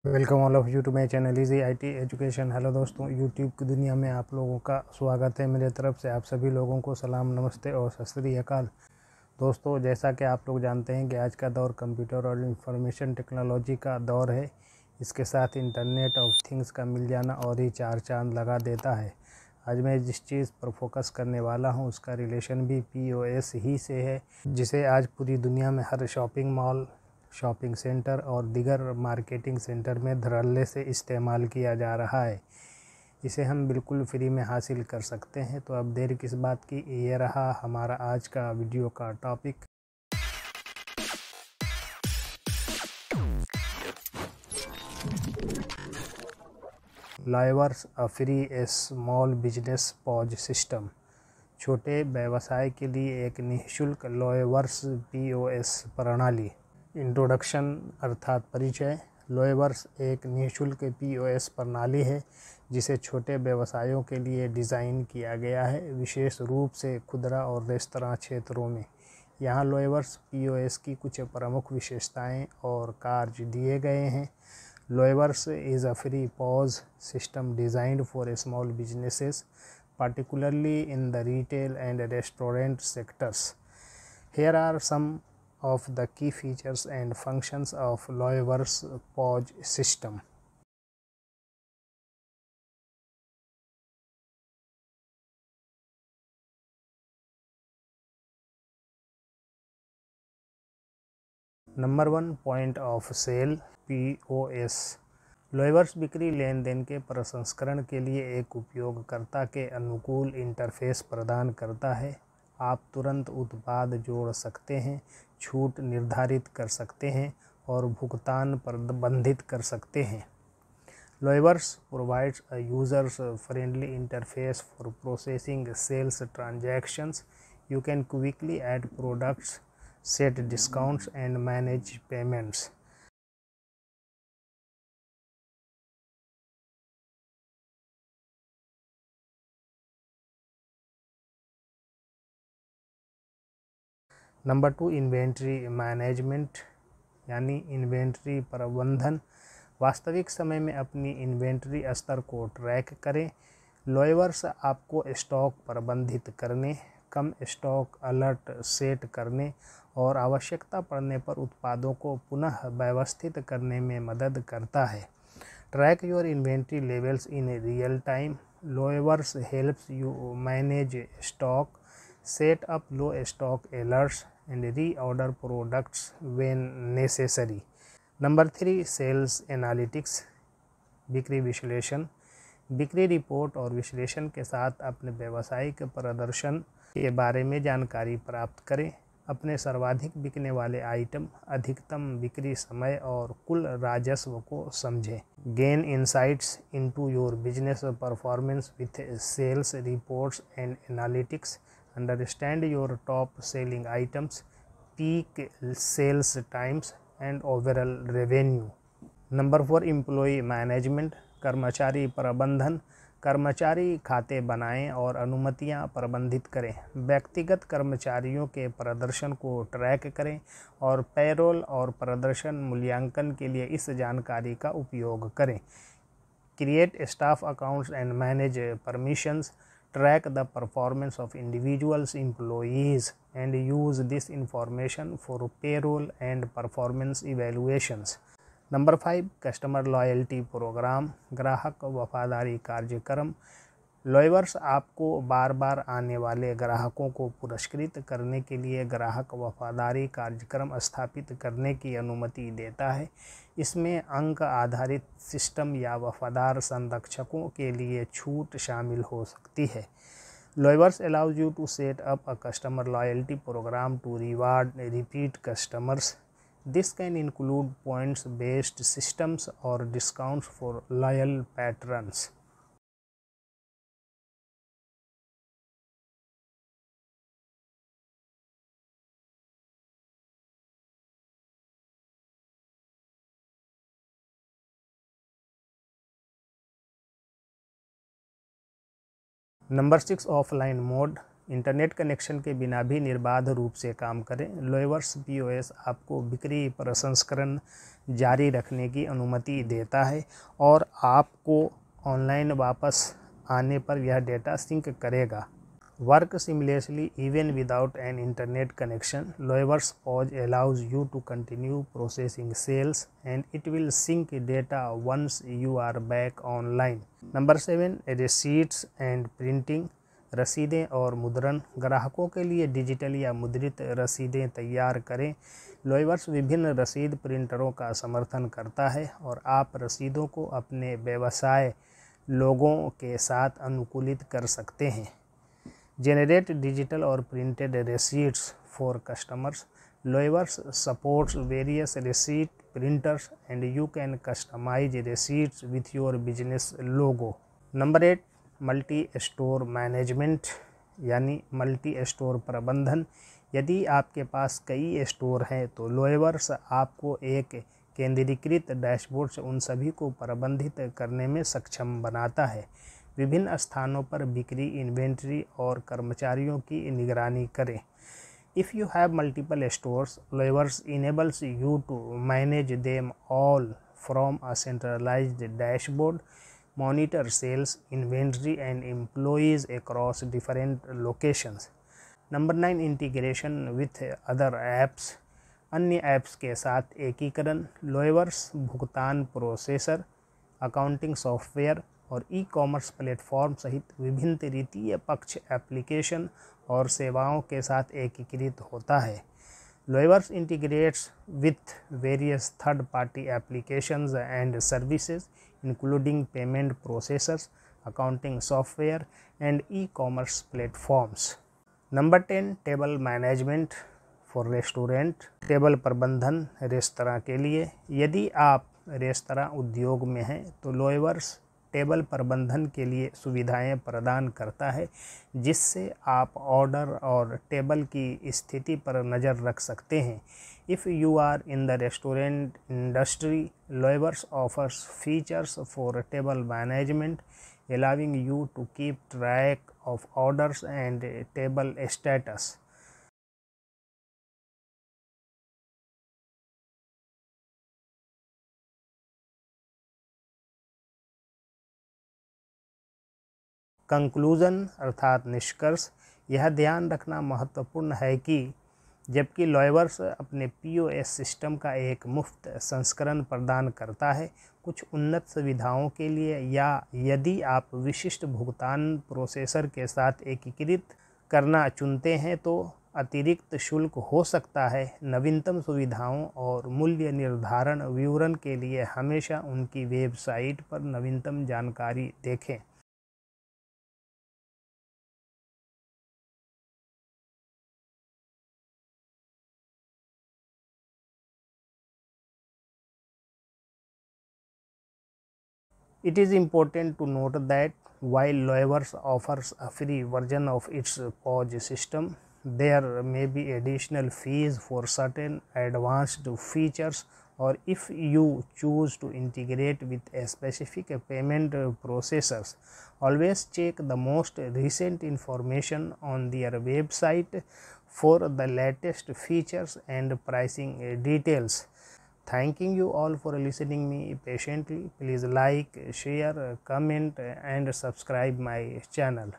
Welcome all of you to my channel easy IT education. Hello दोस्तों, YouTube की दुनिया में आप लोगों का स्वागत है। मेरे तरफ से आप सभी लोगों को सलाम, नमस्ते और सत श्री अकाल। दोस्तों, जैसा कि आप लोग जानते हैं कि आज का दौर कंप्यूटर और इंफॉर्मेशन टेक्नोलॉजी का दौर है। इसके साथ इंटरनेट ऑफ थिंग्स का मिल जाना और ही चार चांद लगा देता है। आज मैं जिस चीज़ पर फोकस करने वाला हूं उसका रिलेशन भी पीओएस ही से है, जिसे आज पूरी दुनिया में हर शॉपिंग मॉल, शॉपिंग सेंटर और दीगर मार्केटिंग सेंटर में धड़ल्ले से इस्तेमाल किया जा रहा है। इसे हम बिल्कुल फ्री में हासिल कर सकते हैं। तो अब देर किस बात की, ये रहा हमारा आज का वीडियो का topic. Loyverse a free small business POS system. छोटे व्यवसाय के लिए एक निःशुल्क लाइवर्स पीओएस प्रणाली। इंट्रोडक्शन अर्थात परिचय। लाइवर्स एक निःशुल्क पीओएस प्रणाली है जिसे छोटे व्यवसायों के लिए डिज़ाइन किया गया है, विशेष रूप से खुदरा और रेस्तरां क्षेत्रों में। यहाँ लाइवर्स पीओएस की कुछ प्रमुख विशेषताएं और कार्य दिए गए हैं। Loyverse is a free POS system designed for small businesses, particularly in the retail and restaurant sectors. Here are some of the key features and functions of Lawyer's POS system. Number 1, point of sale POS। Loyverse बिक्री लेन then के प्रसंस्करण के लिए एक उपयोगकर्ता के अनुकूल इंटरफेस प्रदान करता है। आप तुरंत उत्पाद जोड़ सकते हैं, छूट निर्धारित कर सकते हैं और भुगतान प्रबंधित कर सकते हैं। Lawyers provides a user-friendly interface for processing sales transactions. You can quickly add products, set discounts, and manage payments. Number 2, inventory management यानी इन्वेंट्री प्रबंधन। वास्तविक समय में अपनी इन्वेंट्री स्तर को ट्रैक करें। लाइवर्स आपको स्टॉक प्रबंधित करने, कम स्टॉक अलर्ट सेट करने और आवश्यकता पड़ने पर उत्पादों को पुनः व्यवस्थित करने में मदद करता है। Track your inventory levels in real time. Loyverse helps you manage stock, set up low stock alerts and reorder products when necessary. Number 3, sales analytics बिक्री विश्लेषण। बिक्री रिपोर्ट और विश्लेषण के साथ अपने व्यावसायिक प्रदर्शन के बारे में जानकारी प्राप्त करें। अपने सर्वाधिक बिकने वाले आइटम, अधिकतम बिक्री समय और कुल राजस्व को समझें। Gain insights into your business performance with sales reports and analytics. Understand your top selling items, peak sales times and overall revenue. Number 4, employ management कर्मचारी प्रबंधन। कर्मचारी खाते बनाएं और अनुमतियां प्रबंधित करें। व्यक्तिगत कर्मचारियों के प्रदर्शन को ट्रैक करें और पेरोल और प्रदर्शन मूल्यांकन के लिए इस जानकारी का उपयोग करें। Create staff accounts and manage permissions. Track the performance of individuals employees and use this information for payroll and performance evaluations. Number 5, customer loyalty programme ग्राहक वफादारी कार्यक्रम। लाइवर्स आपको बार बार आने वाले ग्राहकों को पुरस्कृत करने के लिए ग्राहक वफादारी कार्यक्रम स्थापित करने की अनुमति देता है। इसमें अंक आधारित सिस्टम या वफादार संरक्षकों के लिए छूट शामिल हो सकती है। लाइवर्स allows you to set up a customer loyalty program to reward repeat customers. This can include points-based systems or discounts for loyal patrons. Number 6, offline mode internet connection के बिना भी निर्बाध रूप से काम करें। लोएवर्स पीओएस आपको बिक्री प्रसंस्करण जारी रखने की अनुमति देता है और आपको ऑनलाइन वापस आने पर यह डेटा सिंक करेगा। Work seamlessly even without an internet connection. Loewer's pause allows you to continue processing sales and it will sync data once you are back online. Number 7, receipts and printing. रसीदें और मुद्रण। ग्राहकों के लिए digital या मुद्रित रसीदें तैयार करें। लोएवर्स विभिन्न रसीद प्रिंटरों का समर्थन करता है और आप रसीदों को अपने व्यवसाय लोगों के साथ अनुकूलित कर सकते हैं। Generate digital or printed receipts for customers. Loewer's supports various receipt printers and you can customize receipts with your business logo. Number 8, multi-store management यानी मल्टी स्टोर प्रबंधन। यदि आपके पास कई स्टोर हैं तो लोएवर्स आपको एक केंद्रीकृत डैशबोर्ड से उन सभी को प्रबंधित करने में सक्षम बनाता है। विभिन्न स्थानों पर बिक्री, इन्वेंट्री और कर्मचारियों की निगरानी करें। If you have multiple stores, Loewer's enables you to manage them all from a centralized dashboard, monitor sales, inventory and employees across different locations. Number 9, integration with other apps. अन्य ऐप्स के साथ एकीकरण। लोएवर्स भुगतान प्रोसेसर, अकाउंटिंग सॉफ्टवेयर और e-commerce platform सहित विभिन्न तृतीय पक्ष एप्लीकेशन और सेवाओं के साथ एकीकृत होता है। Loyverse integrates with various third party applications and services including payment processors, accounting software and e-commerce platforms. Number 10, table management for restaurant. Table प्रबंधन रेस्तरां के लिए। यदि आप रेस्तरां उद्योग में हैं तो लोएवर्स टेबल प्रबंधन के लिए सुविधाएं प्रदान करता है जिससे आप ऑर्डर और टेबल की स्थिति पर नज़र रख सकते हैं। If you are in the restaurant industry, Loyverse offers features for table management allowing you to keep track of orders and table status. Conclusion अर्थात निष्कर्ष। यह ध्यान रखना महत्वपूर्ण है कि जबकि लोएवर्स अपने पीओएस सिस्टम का एक मुफ्त संस्करण प्रदान करता है, कुछ उन्नत सुविधाओं के लिए या यदि आप विशिष्ट भुगतान प्रोसेसर के साथ एकीकृत करना चुनते हैं तो अतिरिक्त शुल्क हो सकता है। नवीनतम सुविधाओं और मूल्य निर्धारण विवरण के लिए हमेशा उनकी वेबसाइट पर नवीनतम जानकारी देखें। It is important to note that while Loewer's offers a free version of its POS system, there may be additional fees for certain advanced features or if you choose to integrate with a specific payment processors. Always check the most recent information on their website for the latest features and pricing details. Thanking you all for listening me patiently. Please like, share, comment and subscribe my channel.